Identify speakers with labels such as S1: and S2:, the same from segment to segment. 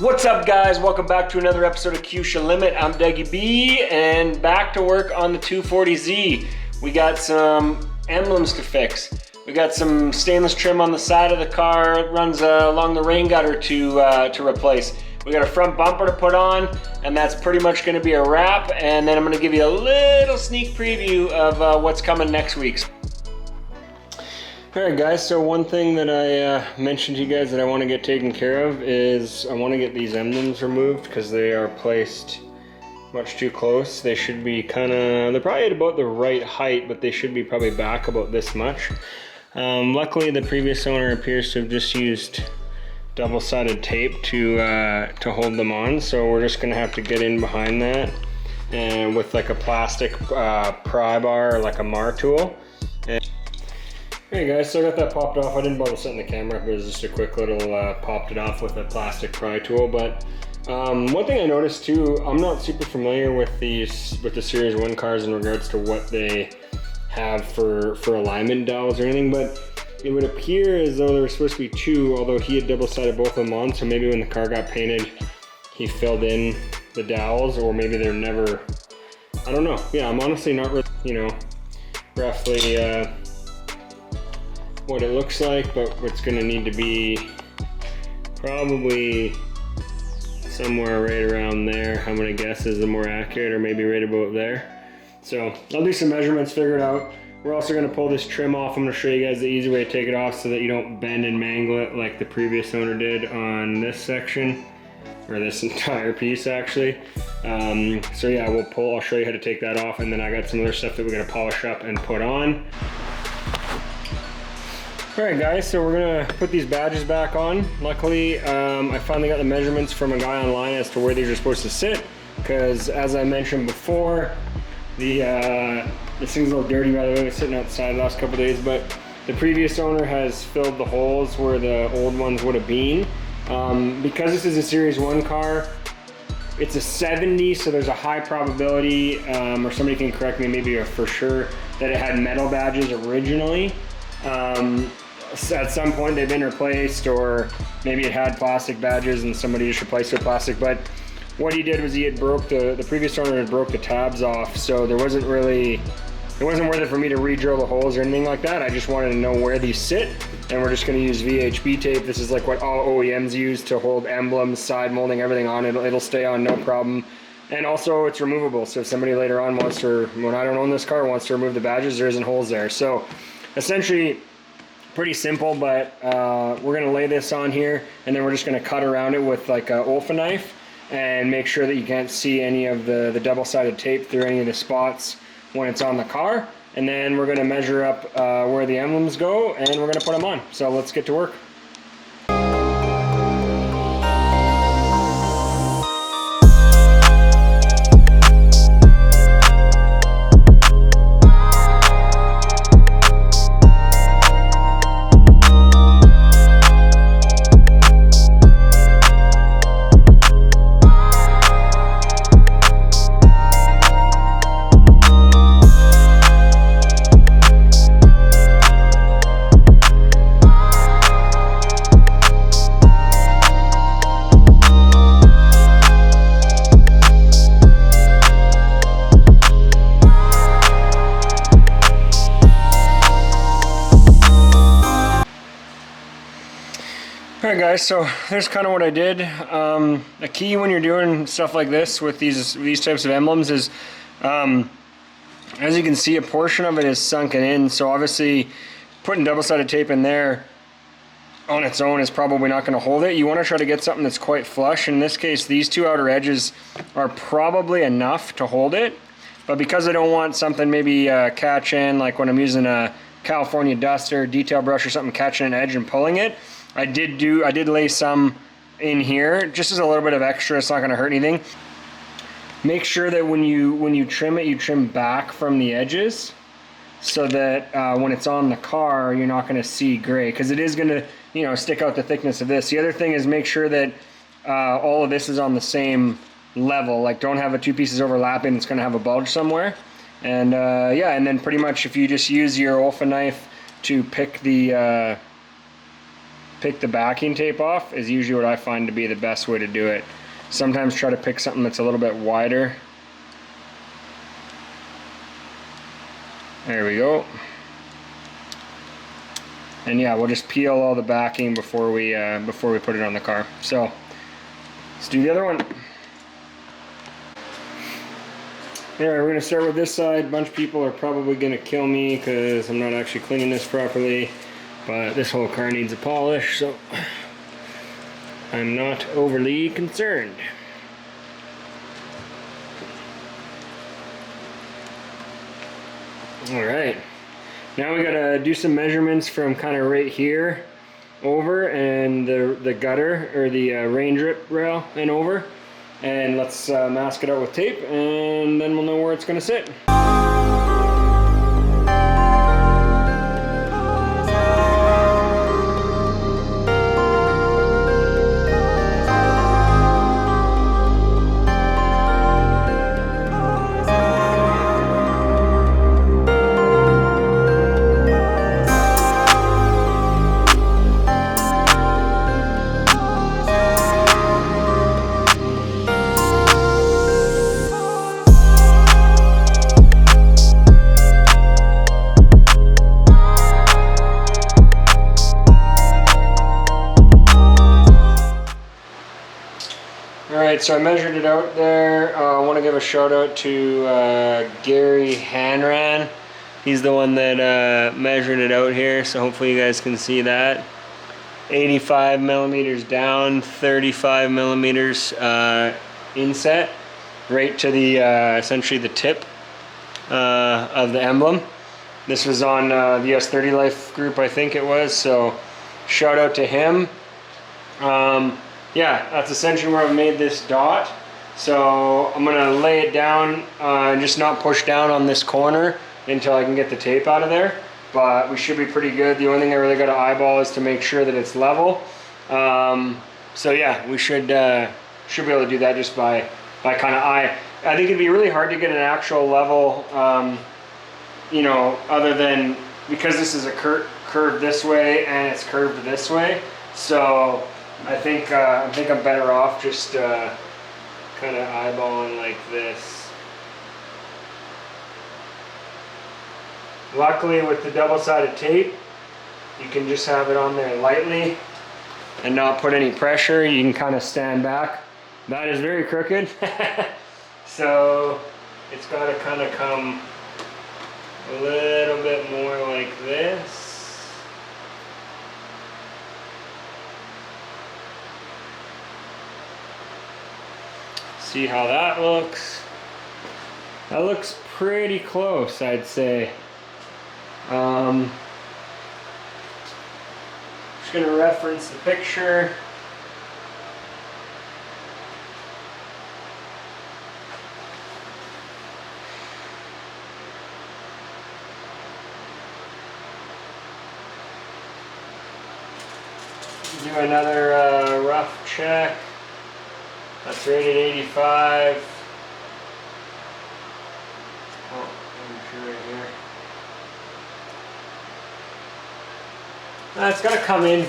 S1: What's up, guys? Welcome back to another episode of Kyusha Limit. I'm Dougie B, and back to work on the 240Z. We got some emblems to fix. We got some stainless trim on the side of the car. It runs along the rain gutter to replace. We got a front bumper to put on, and that's pretty much going to be a wrap. And then I'm going to give you a little sneak preview of what's coming next week. Alright guys, so one thing that I mentioned to you guys that I want to get taken care of is I want to get these emblems removed because they are placed much too close. They should be they're probably at about the right height, but they should be probably back about this much. Luckily the previous owner appears to have just used double-sided tape to hold them on, so we're just going to have to get in behind that and with like a plastic pry bar or like a mar tool. Hey guys, so I got that popped off. I didn't bother setting the camera up, it was just a quick little popped it off with a plastic pry tool. But one thing I noticed too, I'm not super familiar with the Series 1 cars in regards to what they have for alignment dowels or anything, but it would appear as though there were supposed to be two, although he had double-sided both of them on, so maybe when the car got painted, he filled in the dowels, or maybe they're never, I don't know. Yeah, I'm honestly not really, roughly what it looks like, but what's going to need to be probably somewhere right around there. I'm going to guess is the more accurate, or maybe right about there. So I'll do some measurements, figure it out. We're also going to pull this trim off. I'm going to show you guys the easy way to take it off so that you don't bend and mangle it like the previous owner did on this section, or this entire piece actually. So yeah, I'll show you how to take that off, and then I got some other stuff that we're going to polish up and put on. Alright guys, so we're going to put these badges back on. Luckily, I finally got the measurements from a guy online as to where these are supposed to sit, because as I mentioned before, this thing's a little dirty by the way, it was sitting outside the last couple days, but the previous owner has filled the holes where the old ones would have been. Because this is a Series 1 car, it's a 70, so there's a high probability, or somebody can correct me maybe for sure, that it had metal badges originally. At some point they've been replaced, or maybe it had plastic badges and somebody just replaced it with plastic. But what he did was he had broke the previous owner had broke the tabs off, so it wasn't worth it for me to re-drill the holes or anything like that. I just wanted to know where these sit, and we're just going to use VHB tape. This is like what all OEMs use to hold emblems, side molding, everything on. It'll stay on no problem. And also it's removable, so if somebody later on wants to, when I don't own this car, wants to remove the badges, there isn't holes there. So essentially pretty simple, but we're going to lay this on here, and then we're just going to cut around it with like a Olfa knife and make sure that you can't see any of the double-sided tape through any of the spots when it's on the car. And then we're going to measure up where the emblems go, and we're going to put them on. So let's get to work. Alright guys, so here's kind of what I did. The key when you're doing stuff like this with these types of emblems is, as you can see, a portion of it is sunken in, so obviously putting double-sided tape in there on its own is probably not going to hold it. You want to try to get something that's quite flush. In this case, these two outer edges are probably enough to hold it, but because I don't want something maybe catching, like when I'm using a California duster, detail brush or something, catching an edge and pulling it, I did lay some in here, just as a little bit of extra. It's not going to hurt anything. Make sure that when you trim it, you trim back from the edges, so that when it's on the car, you're not going to see gray, because it is going to stick out the thickness of this. The other thing is make sure that all of this is on the same level. Like, don't have two pieces overlapping. It's going to have a bulge somewhere. And yeah, and then pretty much if you just use your Olfa knife to pick the pick the backing tape off is usually what I find to be the best way to do it. Sometimes try to pick something that's a little bit wider. There we go. And yeah, we'll just peel all the backing before we put it on the car. So let's do the other one. Alright, we're gonna start with this side. A bunch of people are probably gonna kill me because I'm not actually cleaning this properly, but this whole car needs a polish, so I'm not overly concerned. Alright, now we gotta do some measurements from kind of right here over and the gutter or the rain drip rail and over, and let's mask it out with tape and then we'll know where it's gonna sit. Alright, so I measured it out there. I want to give a shout out to Gary Hanran. He's the one that measured it out here, so hopefully you guys can see that. 85 millimeters down, 35 millimeters inset, right to the essentially the tip of the emblem. This was on the US30 Life group, I think it was, so shout out to him. Yeah, that's essentially where I've made this dot. So I'm gonna lay it down and just not push down on this corner until I can get the tape out of there. But we should be pretty good. The only thing I really gotta eyeball is to make sure that it's level. So yeah, we should be able to do that just by kind of eye. I think it'd be really hard to get an actual level, you know, other than because this is a curve this way and it's curved this way. So I think I'm better off just kind of eyeballing like this. Luckily with the double-sided tape, you can just have it on there lightly and not put any pressure. You can kind of stand back. That is very crooked. So it's got to kind of come a little bit more like this. See how that looks. That looks pretty close, I'd say. Just gonna reference the picture. Do another rough check. That's rated 85. Oh, I'm sure right here. It's got to come in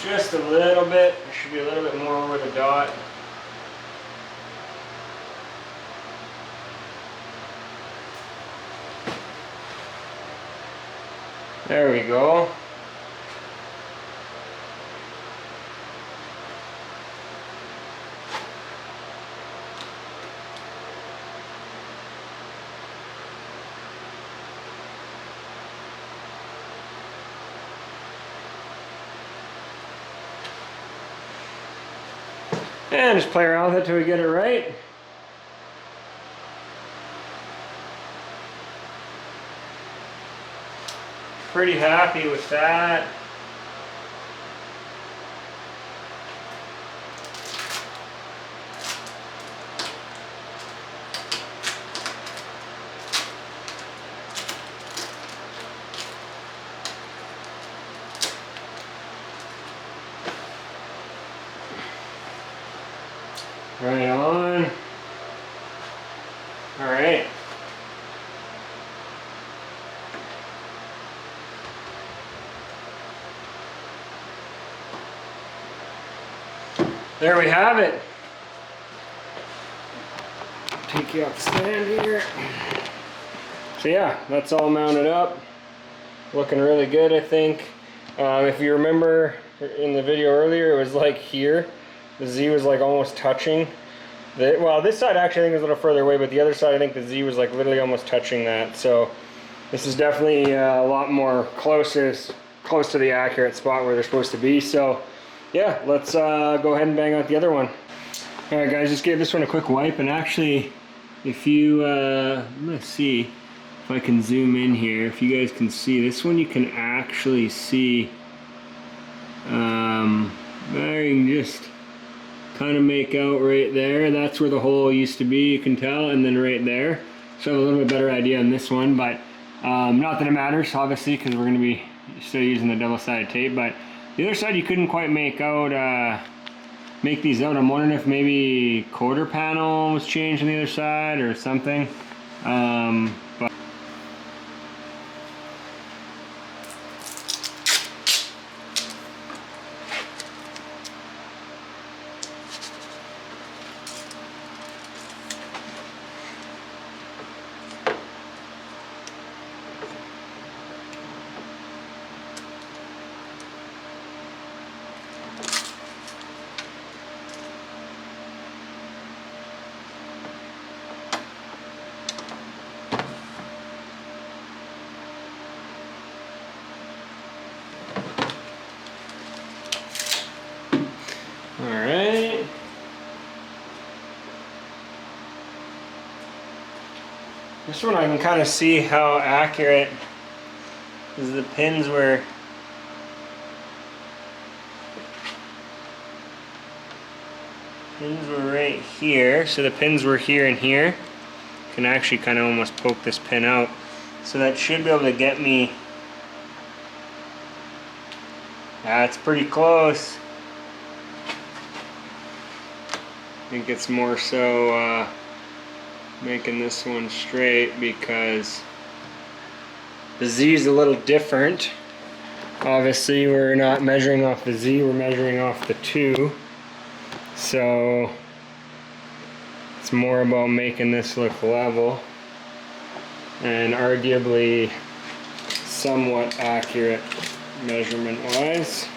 S1: just a little bit. There should be a little bit more over the dot. There we go. And just play around with it till we get it right. Pretty happy with that. Right on. All right. there we have it. Take you off the stand here. So yeah, that's all mounted up. Looking really good, I think. If you remember in the video earlier, it was like here. The Z was like almost touching. Well, this side actually I think is a little further away, but the other side I think the Z was like literally almost touching that. So this is definitely a lot more close to the accurate spot where they're supposed to be. So yeah, let's go ahead and bang out the other one. All right, guys, just gave this one a quick wipe, and actually, if you, I'm gonna see if I can zoom in here. If you guys can see this one, you can actually see. There you can just kind of make out right there. That's where the hole used to be, you can tell, and then right there. So I have a little bit better idea on this one, but not that it matters, obviously, because we're going to be still using the double-sided tape. But the other side, you couldn't quite make out, make these out. I'm wondering if maybe quarter panel was changed on the other side or something. But alright. This one I can kind of see how accurate is. The pins were right here, so the pins were here and here. You can actually kind of almost poke this pin out, so that should be able to get me. That's pretty close. I think it's more so making this one straight, because the Z is a little different. Obviously we're not measuring off the Z, we're measuring off the 2. So it's more about making this look level and arguably somewhat accurate measurement wise.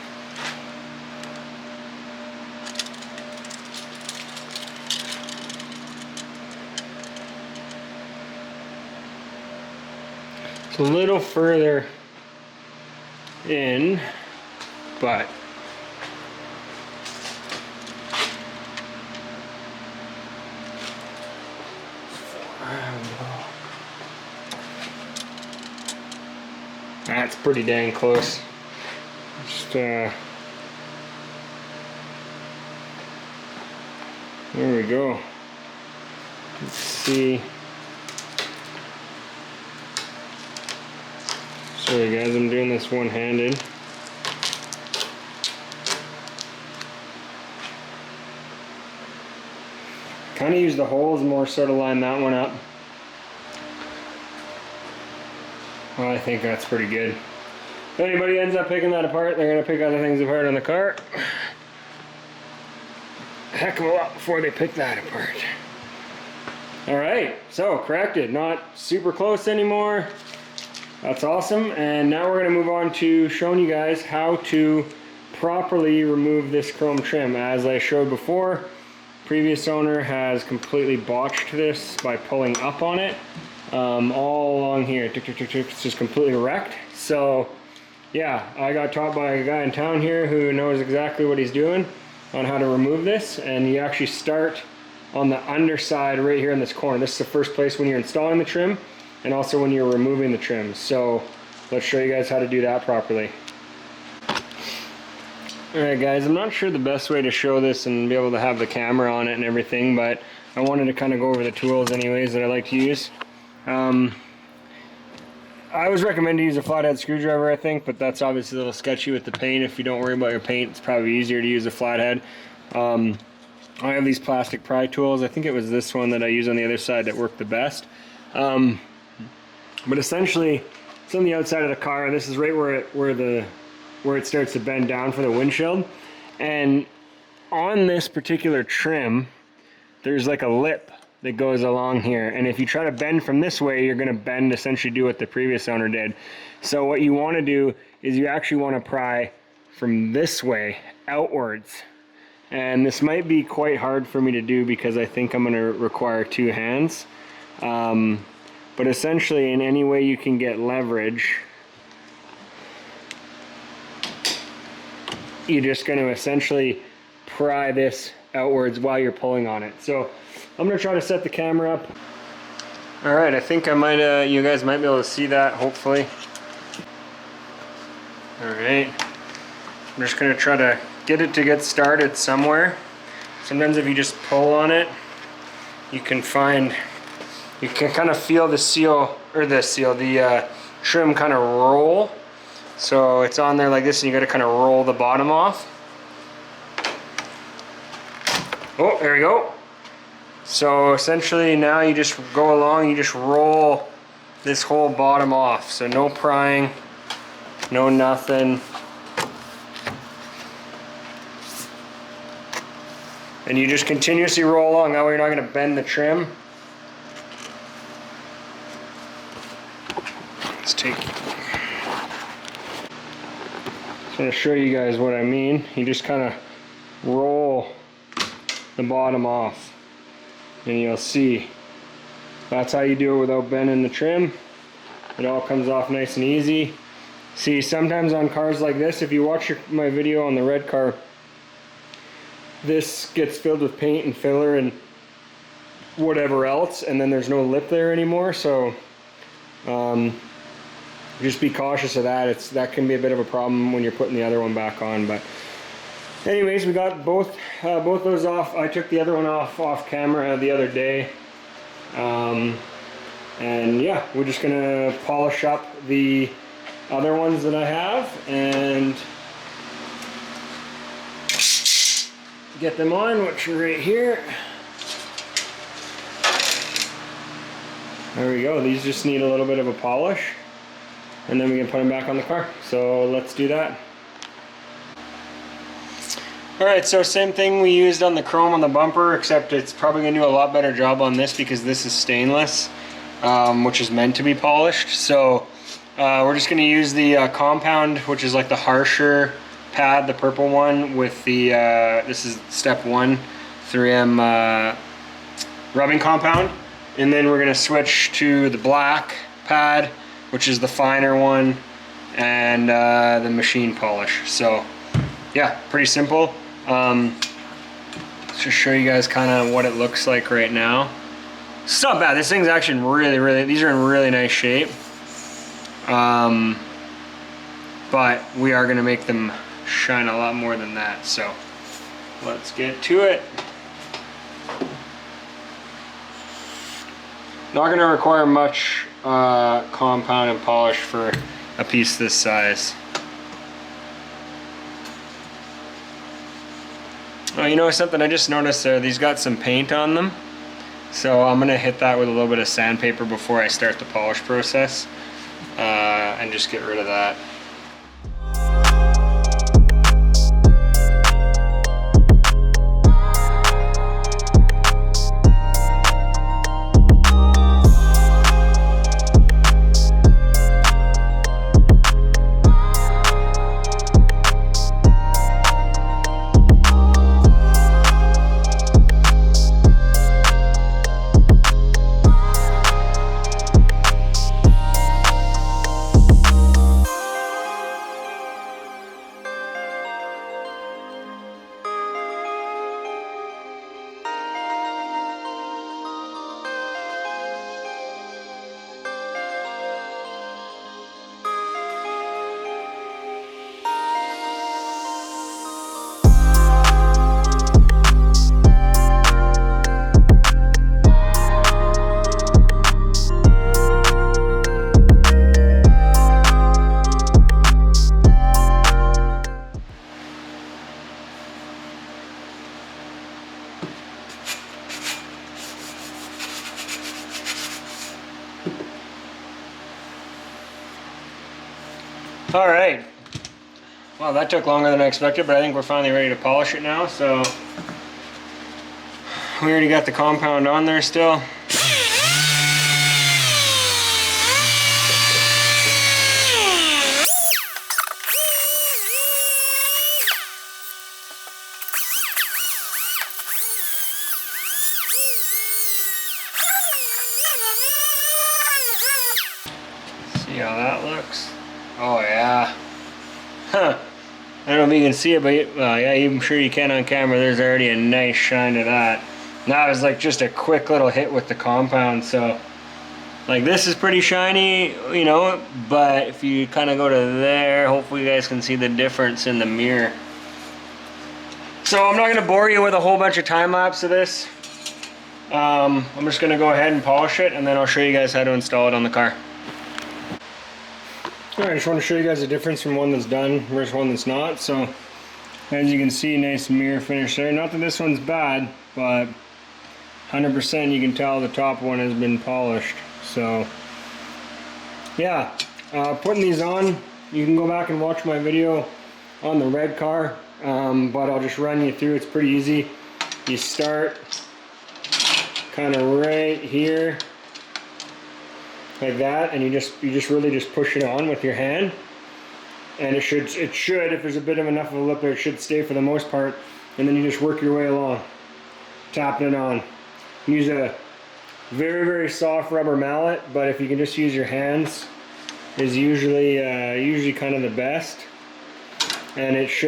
S1: It's a little further in, but that's pretty dang close. Just there we go. Let's see. Sorry guys, I'm doing this one-handed. Kind of use the holes more so to line that one up. Well, I think that's pretty good. If anybody ends up picking that apart, they're going to pick other things apart on the cart. Heck of a lot before they pick that apart. Alright, so corrected. Not super close anymore. That's awesome. And now we're going to move on to showing you guys how to properly remove this chrome trim. As I showed before, previous owner has completely botched this by pulling up on it. All along here, it's just completely wrecked. So yeah, I got taught by a guy in town here who knows exactly what he's doing on how to remove this. And you actually start on the underside right here in this corner. This is the first place when you're installing the trim, and also when you're removing the trim. So let's show you guys how to do that properly. Alright guys, I'm not sure the best way to show this and be able to have the camera on it and everything, but I wanted to kind of go over the tools anyways that I like to use. I always recommend to use a flathead screwdriver, I think, but that's obviously a little sketchy with the paint. If you don't worry about your paint, it's probably easier to use a flathead. I have these plastic pry tools. I think it was this one that I use on the other side that worked the best. But essentially, it's on the outside of the car. This is right where it starts to bend down for the windshield. And on this particular trim, there's like a lip that goes along here, and if you try to bend from this way, you're going to bend, essentially do what the previous owner did. So what you want to do is you actually want to pry from this way outwards, and this might be quite hard for me to do because I think I'm going to require 2 hands, but essentially in any way you can get leverage, you're just going to essentially pry this outwards while you're pulling on it. So I'm going to try to set the camera up. All right, I think I might, you guys might be able to see that, hopefully. All right, I'm just going to try to get it to get started somewhere. Sometimes if you just pull on it, you can kind of feel the the trim kind of roll. So it's on there like this, and you got to kind of roll the bottom off. Oh, there we go. So essentially now you just go along, you just roll this whole bottom off. So no prying, no nothing. And you just continuously roll along, that way you're not going to bend the trim. Let's take... I'm going to show you guys what I mean. You just kind of roll the bottom off, and you'll see that's how you do it without bending the trim. It all comes off nice and easy. See, sometimes on cars like this, if you watch my video on the red car, this gets filled with paint and filler and whatever else, and then there's no lip there anymore. So just be cautious of that. That can be a bit of a problem when you're putting the other one back on. But anyways, we got both those off. I took the other one off camera the other day, and yeah, we're just gonna polish up the other ones that I have and get them on, which are right here. There we go. These just need a little bit of a polish, and then we can put them back on the car. So let's do that. Alright, so same thing we used on the chrome on the bumper, except it's probably going to do a lot better job on this because this is stainless, which is meant to be polished. So we're just going to use the compound, which is like the harsher pad, the purple one, with the, this is step 1, 3M rubbing compound. And then we're going to switch to the black pad, which is the finer one, and the machine polish. So yeah, pretty simple. Let's just show you guys kind of what it looks like right now. It's not bad. This thing's actually really, these are in really nice shape. But we are going to make them shine a lot more than that. So let's get to it. Not going to require much compound and polish for a piece this size. Oh, you know something? I just noticed these got some paint on them. So I'm going to hit that with a little bit of sandpaper before I start the polish process, and just get rid of that. All right, Well, that took longer than I expected, but I think we're finally ready to polish it now. So we already got the compound on there still. See how that looks? Oh yeah. Huh. I don't know if you can see it, but yeah, I'm sure you can on camera. There's already a nice shine to that. Now it's like just a quick little hit with the compound. So like this is pretty shiny, you know, but if you kind of go to there, hopefully you guys can see the difference in the mirror. So I'm not going to bore you with a whole bunch of time lapse of this. I'm just going to go ahead and polish it, and then I'll show you guys how to install it on the car. Alright, I just want to show you guys the difference from one that's done versus one that's not. So as you can see, nice mirror finish there. Not that this one's bad, but 100% you can tell the top one has been polished. So yeah, putting these on, you can go back and watch my video on the red car, but I'll just run you through. It's pretty easy. You start kind of right here like that, and you just really just push it on with your hand, and it should, if there's a bit of enough of a lip there, it should stay for the most part, and then you just work your way along, tapping it on. Use a very, very soft rubber mallet, but if you can just use your hands, is usually kind of the best. And it's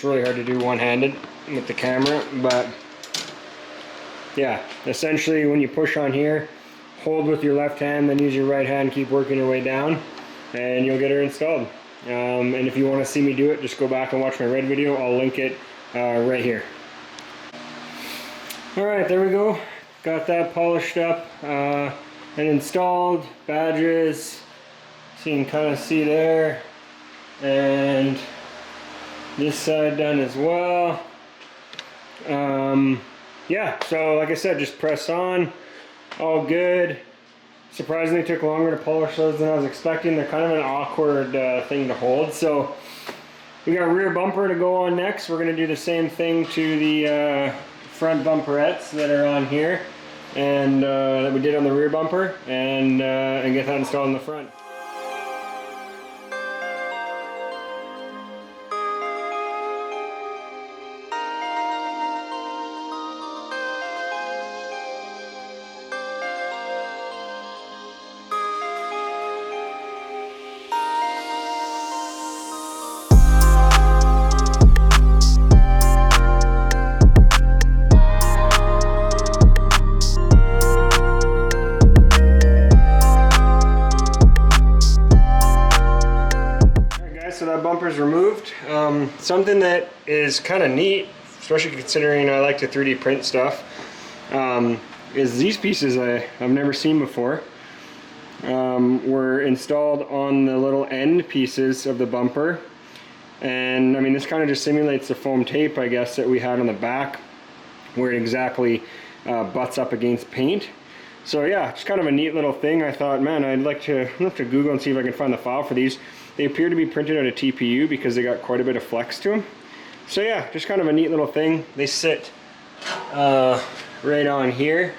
S1: really hard to do one-handed with the camera, but yeah, essentially when you push on here, hold with your left hand, then use your right hand, keep working your way down, and you'll get her installed. And if you want to see me do it, just go back and watch my red video. I'll link it right here. Alright, there we go. Got that polished up and installed. Badges, so you can kind of see there, and this side done as well. Yeah, so like I said, just press on. All good. Surprisingly took longer to polish those than I was expecting. They're kind of an awkward thing to hold. So we got a rear bumper to go on next. We're going to do the same thing to the front bumperettes that are on here, and that we did on the rear bumper, and get that installed in the front. So that bumper's removed. Something that is kind of neat, especially considering I like to 3D print stuff, is these pieces I've never seen before. Were installed on the little end pieces of the bumper, and I mean, this kind of just simulates the foam tape, I guess, that we had on the back, where it exactly butts up against paint. So yeah, it's kind of a neat little thing. I thought, man, I'd like to Google and see if I can find the file for these. They appear to be printed out of TPU because they got quite a bit of flex to them. So yeah, just kind of a neat little thing. They sit right on here.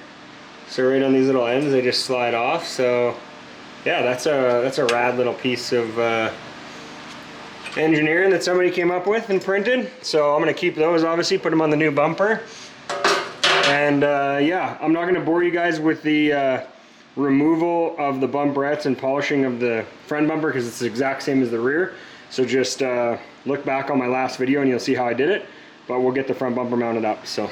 S1: So right on these little ends, they just slide off. So yeah, that's a rad little piece of engineering that somebody came up with and printed. So I'm gonna keep those, obviously, put them on the new bumper. And yeah, I'm not gonna bore you guys with the removal of the bumperettes and polishing of the front bumper, because it's the exact same as the rear. So just look back on my last video and you'll see how I did it, but we'll get the front bumper mounted up. So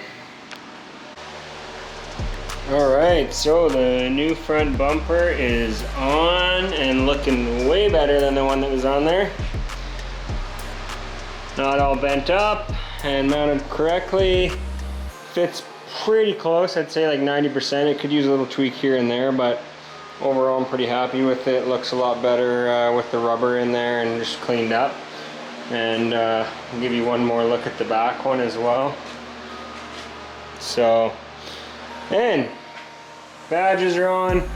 S1: alright, so the new front bumper is on and looking way better than the one that was on there. Not all bent up and mounted correctly. Fits pretty close, I'd say like 90%. It could use a little tweak here and there, but overall I'm pretty happy with it. Looks a lot better with the rubber in there and just cleaned up. And I'll give you one more look at the back one as well. So, and badges are on.